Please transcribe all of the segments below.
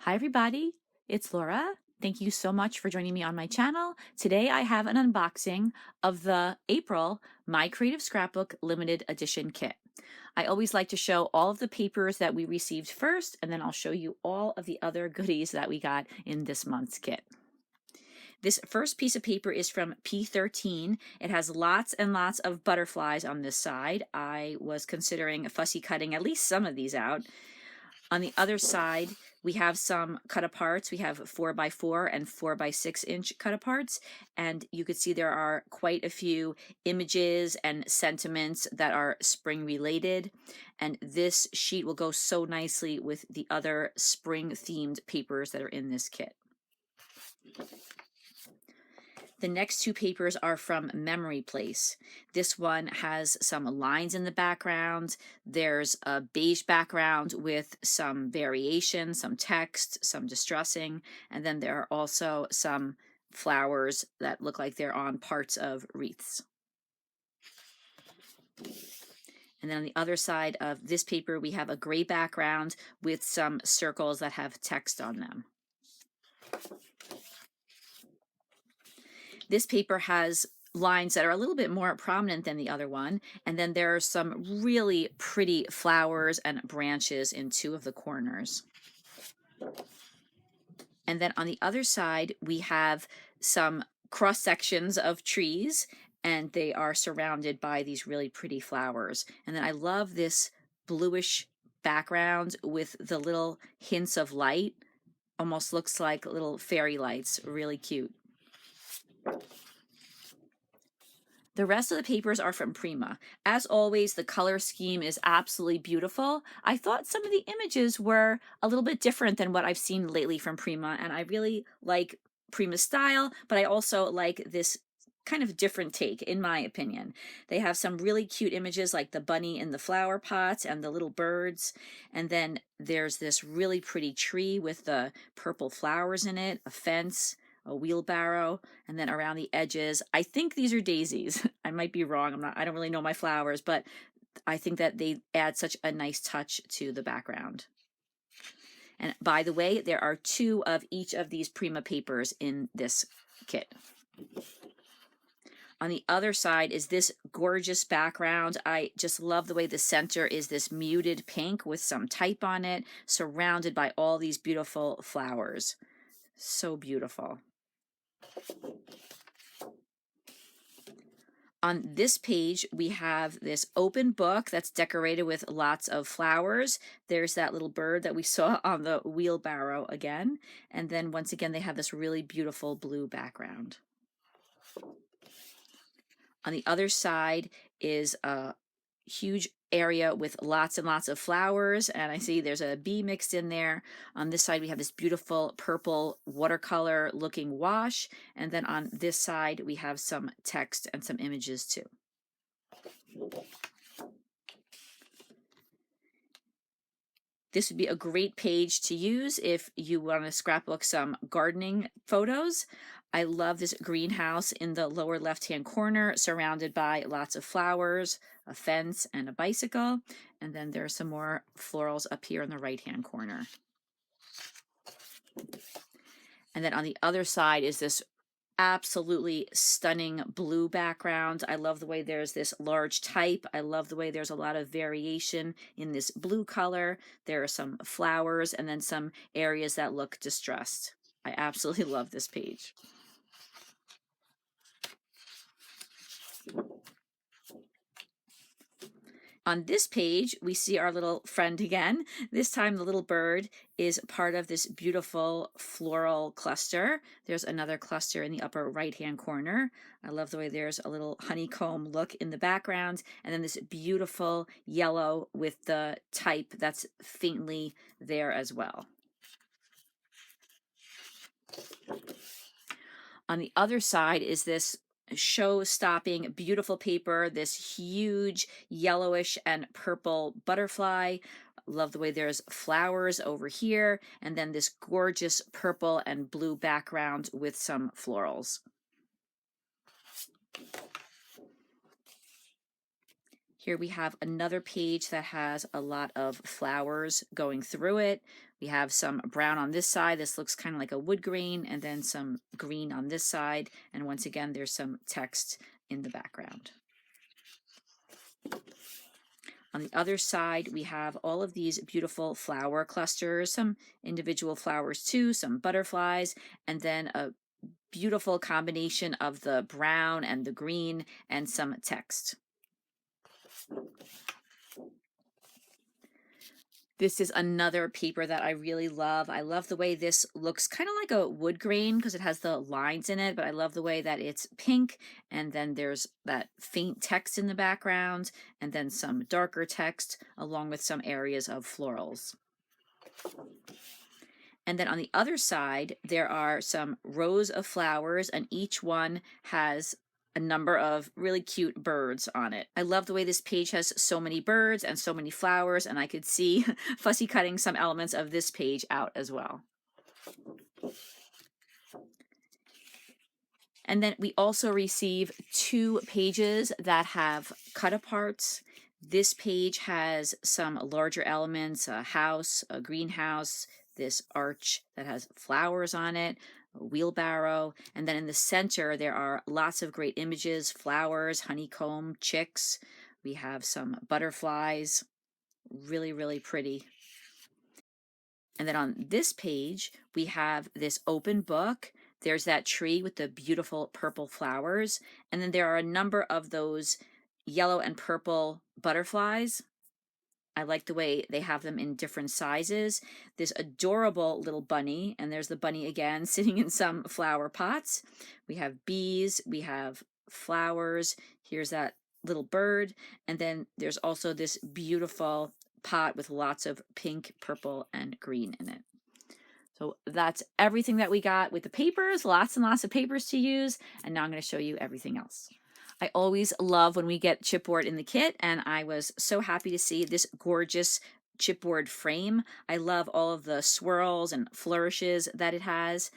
Hi everybody, it's Laura. Thank you so much for joining me on my channel. Today I have an unboxing of the April My Creative Scrapbook Limited Edition kit. I always like to show all of the papers that we received first, and then I'll show you all of the other goodies that we got in this month's kit. This first piece of paper is from P13. It has lots and lots of butterflies on this side. I was considering fussy cutting at least some of these out. On the other side, we have some cut aparts. We have 4x4 and 4x6 inch cut aparts, and you could see there are quite a few images and sentiments that are spring related, and this sheet will go so nicely with the other spring themed papers that are in this kit. The next two papers are from Memory Place. This one has some lines in the background. There's a beige background with some variation, some text, some distressing, and then there are also some flowers that look like they're on parts of wreaths. And then on the other side of this paper, we have a gray background with some circles that have text on them. This paper has lines that are a little bit more prominent than the other one, and then there are some really pretty flowers and branches in two of the corners. And then on the other side, we have some cross sections of trees, and they are surrounded by these really pretty flowers. And then I love this bluish background with the little hints of light. Almost looks like little fairy lights, really cute. The rest of the papers are from Prima. As always, the color scheme is absolutely beautiful. I thought some of the images were a little bit different than what I've seen lately from Prima, and I really like Prima's style, but I also like this kind of different take, in my opinion. They have some really cute images like the bunny in the flower pots and the little birds, and then there's this really pretty tree with the purple flowers in it, a fence, a wheelbarrow, and then around the edges, I think these are daisies. I might be wrong. I don't really know my flowers, but I think that they add such a nice touch to the background. And by the way, there are two of each of these Prima papers in this kit. On the other side is this gorgeous background. I just love the way the center is this muted pink with some type on it, surrounded by all these beautiful flowers. So beautiful. On this page, we have this open book that's decorated with lots of flowers. There's that little bird that we saw on the wheelbarrow again. And then once again, they have this really beautiful blue background. On the other side is a huge area with lots and lots of flowers, and I see there's a bee mixed in there. On this side we have this beautiful purple watercolor looking wash, and then on this side we have some text and some images too. This would be a great page to use if you want to scrapbook some gardening photos. I love this greenhouse in the lower left-hand corner, surrounded by lots of flowers, a fence, and a bicycle. And then there are some more florals up here in the right-hand corner. And then on the other side is this absolutely stunning blue background. I love the way there's this large type. I love the way there's a lot of variation in this blue color. There are some flowers and then some areas that look distressed. I absolutely love this page. On this page, we see our little friend again. This time the little bird is part of this beautiful floral cluster. There's another cluster in the upper right-hand corner. I love the way there's a little honeycomb look in the background, and then this beautiful yellow with the type that's faintly there as well. On the other side is this show-stopping, beautiful paper, this huge yellowish and purple butterfly. Love the way there's flowers over here, and then this gorgeous purple and blue background with some florals. Here we have another page that has a lot of flowers going through it. We have some brown on this side. This looks kind of like a wood grain, and then some green on this side. And once again, there's some text in the background. On the other side, we have all of these beautiful flower clusters, some individual flowers too, some butterflies, and then a beautiful combination of the brown and the green and some text. This is another paper that I really love. I love the way this looks kind of like a wood grain because it has the lines in it, but I love the way that it's pink, and then there's that faint text in the background, and then some darker text along with some areas of florals. And then on the other side, there are some rows of flowers, and each one has a number of really cute birds on it. I love the way this page has so many birds and so many flowers, and I could see fussy cutting some elements of this page out as well. And then we also receive 2 pages that have cut aparts. This page has some larger elements, a house, a greenhouse, this arch that has flowers on it, a wheelbarrow, and then in the center there are lots of great images, flowers, honeycomb, chicks. We have some butterflies, really, really pretty. And then on this page, we have this open book. There's that tree with the beautiful purple flowers, and then there are a number of those yellow and purple butterflies. I like the way they have them in different sizes. This adorable little bunny, and there's the bunny again sitting in some flower pots. We have bees, we have flowers. Here's that little bird, and then there's also this beautiful pot with lots of pink, purple, and green in it. So that's everything that we got with the papers, lots and lots of papers to use, and now I'm going to show you everything else. I always love when we get chipboard in the kit, and I was so happy to see this gorgeous chipboard frame. I love all of the swirls and flourishes that it has.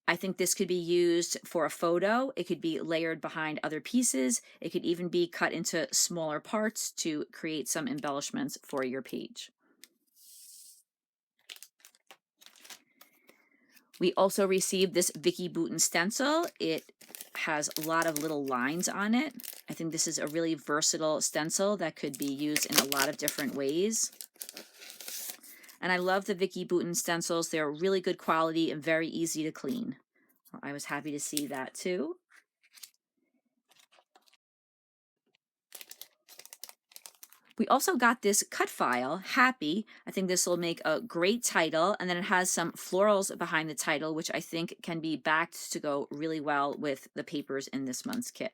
I think this could be used for a photo. It could be layered behind other pieces. It could even be cut into smaller parts to create some embellishments for your page. We also received this Vicki Boutin stencil. It has a lot of little lines on it. I think this is a really versatile stencil that could be used in a lot of different ways. And I love the Vicki Boutin stencils. They're really good quality and very easy to clean. I was happy to see that too. We also got this cut file, Happy. I think this will make a great title, and then it has some florals behind the title, which I think can be backed to go really well with the papers in this month's kit.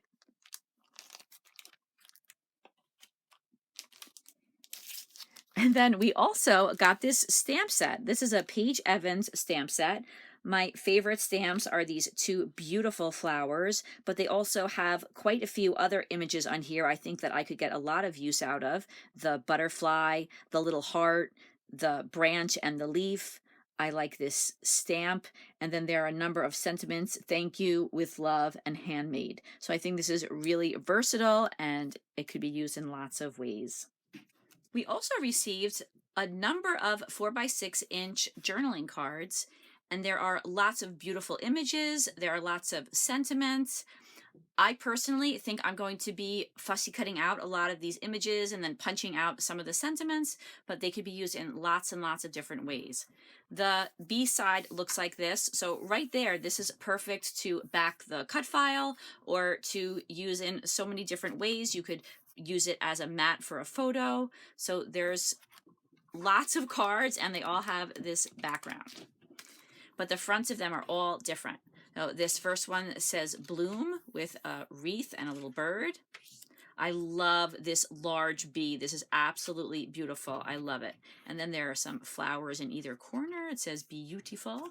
And then we also got this stamp set. This is a Paige Evans stamp set. My favorite stamps are these 2 beautiful flowers, but they also have quite a few other images on here I think that I could get a lot of use out of. The butterfly, the little heart, the branch, and the leaf. I like this stamp. And then there are a number of sentiments, thank you, with love, and handmade. So I think this is really versatile and it could be used in lots of ways. We also received a number of 4x6-inch journaling cards, and there are lots of beautiful images. There are lots of sentiments. I personally think I'm going to be fussy cutting out a lot of these images and then punching out some of the sentiments, but they could be used in lots and lots of different ways. The B side looks like this. So right there, this is perfect to back the cut file or to use in so many different ways. You could use it as a mat for a photo. So there's lots of cards and they all have this background. But the fronts of them are all different. So this first one says bloom with a wreath and a little bird. I love this large bee. This is absolutely beautiful. I love it. And then there are some flowers in either corner. It says beautiful.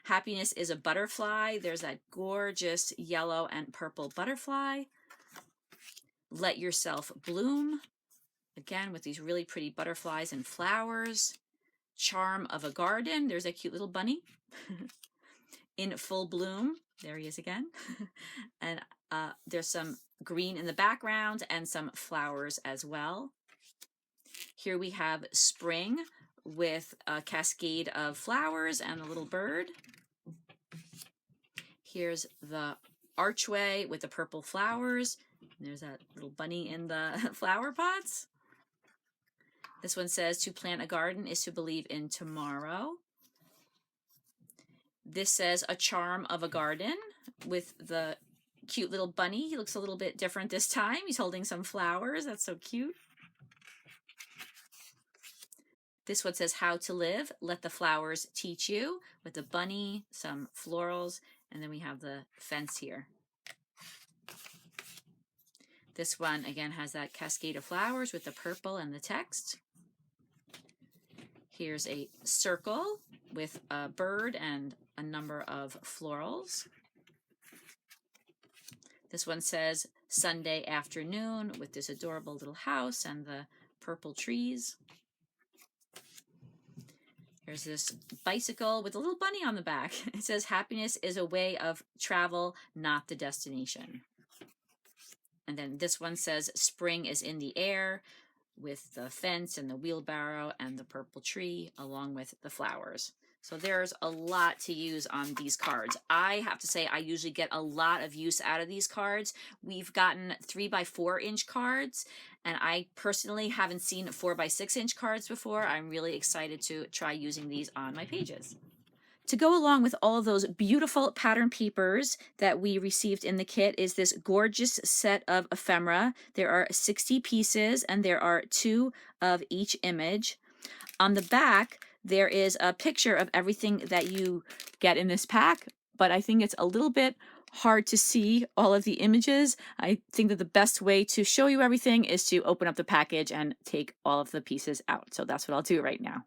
Happiness is a butterfly. There's that gorgeous yellow and purple butterfly. Let yourself bloom. Again, with these really pretty butterflies and flowers. Charm of a garden. There's a cute little bunny. in full bloom. There he is again. And there's some green in the background and some flowers as well. Here we have spring with a cascade of flowers and a little bird. Here's the archway with the purple flowers. There's that little bunny in the flower pots. This one says, to plant a garden is to believe in tomorrow. This says, a charm of a garden, with the cute little bunny. He looks a little bit different this time. He's holding some flowers. That's so cute. This one says, how to live, let the flowers teach you, with the bunny, some florals, and then we have the fence here. This one, again, has that cascade of flowers with the purple and the text. Here's a circle with a bird and a number of florals. This one says, Sunday afternoon, with this adorable little house and the purple trees. Here's this bicycle with a little bunny on the back. It says, happiness is a way of travel, not the destination. And then this one says, spring is in the air, with the fence and the wheelbarrow and the purple tree, along with the flowers. So there's a lot to use on these cards. I have to say, I usually get a lot of use out of these cards. We've gotten 3x4-inch cards, and I personally haven't seen 4x6-inch cards before. I'm really excited to try using these on my pages. To go along with all of those beautiful pattern papers that we received in the kit is this gorgeous set of ephemera. There are 60 pieces, and there are 2 of each image. On the back, there is a picture of everything that you get in this pack, but I think it's a little bit hard to see all of the images. I think that the best way to show you everything is to open up the package and take all of the pieces out. So that's what I'll do right now.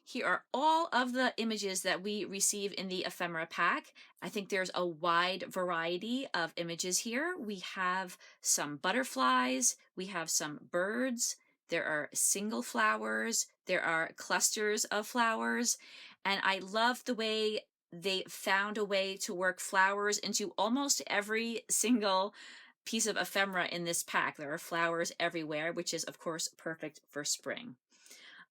Here are all of the images that we receive in the ephemera pack. I think there's a wide variety of images here. We have some butterflies, we have some birds, there are single flowers, there are clusters of flowers, and I love the way they found a way to work flowers into almost every single piece of ephemera in this pack. There are flowers everywhere, which is of course perfect for spring.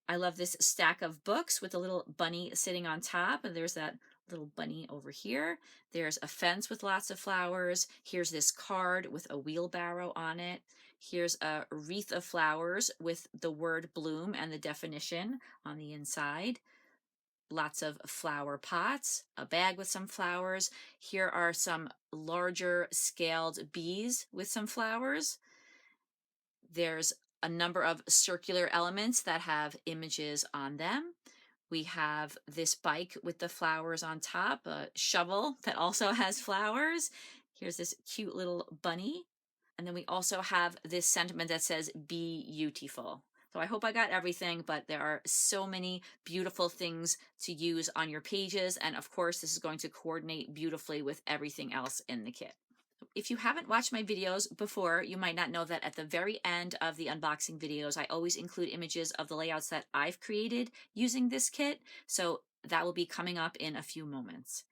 I love this stack of books with a little bunny sitting on top, and there's that little bunny over here. There's a fence with lots of flowers. Here's this card with a wheelbarrow on it. Here's a wreath of flowers with the word bloom and the definition on the inside. Lots of flower pots, a bag with some flowers. Here are some larger scaled bees with some flowers. There's a number of circular elements that have images on them. We have this bike with the flowers on top, a shovel that also has flowers. Here's this cute little bunny. And then we also have this sentiment that says, be beautiful. So I hope I got everything, but there are so many beautiful things to use on your pages. And of course, this is going to coordinate beautifully with everything else in the kit. If you haven't watched my videos before, you might not know that at the very end of the unboxing videos, I always include images of the layouts that I've created using this kit. So that will be coming up in a few moments.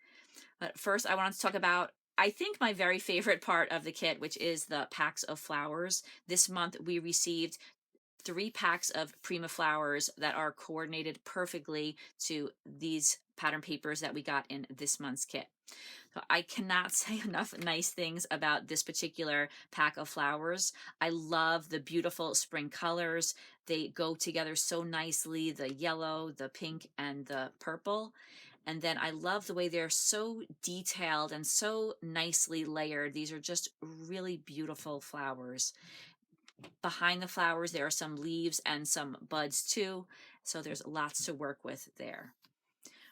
But first, I want to talk about, I think, my very favorite part of the kit, which is the packs of flowers. This month, we received 3 packs of Prima flowers that are coordinated perfectly to these pattern papers that we got in this month's kit. So I cannot say enough nice things about this particular pack of flowers. I love the beautiful spring colors. They go together so nicely, the yellow, the pink, and the purple. And then I love the way they're so detailed and so nicely layered. These are just really beautiful flowers. Behind the flowers, there are some leaves and some buds too. So there's lots to work with there.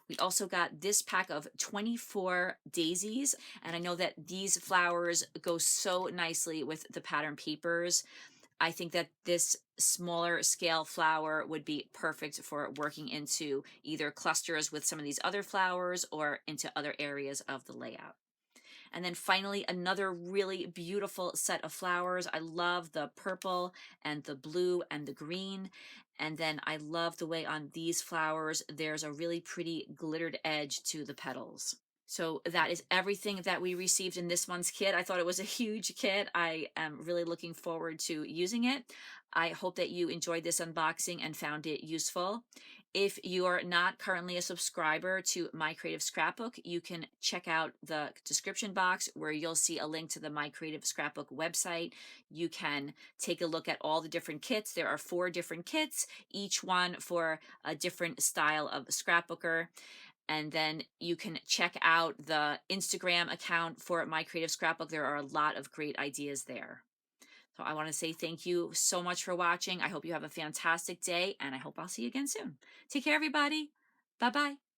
We also got this pack of 24 daisies, and I know that these flowers go so nicely with the pattern papers. I think that this smaller scale flower would be perfect for working into either clusters with some of these other flowers or into other areas of the layout. And then finally, another really beautiful set of flowers. I love the purple and the blue and the green. And then I love the way on these flowers, there's a really pretty glittered edge to the petals. So that is everything that we received in this month's kit. I thought it was a huge kit. I am really looking forward to using it. I hope that you enjoyed this unboxing and found it useful. If you are not currently a subscriber to My Creative Scrapbook, you can check out the description box where you'll see a link to the My Creative Scrapbook website. You can take a look at all the different kits. There are 4 different kits, each one for a different style of scrapbooker. And then you can check out the Instagram account for My Creative Scrapbook. There are a lot of great ideas there. So I want to say thank you so much for watching. I hope you have a fantastic day, and I hope I'll see you again soon. Take care, everybody. Bye-bye.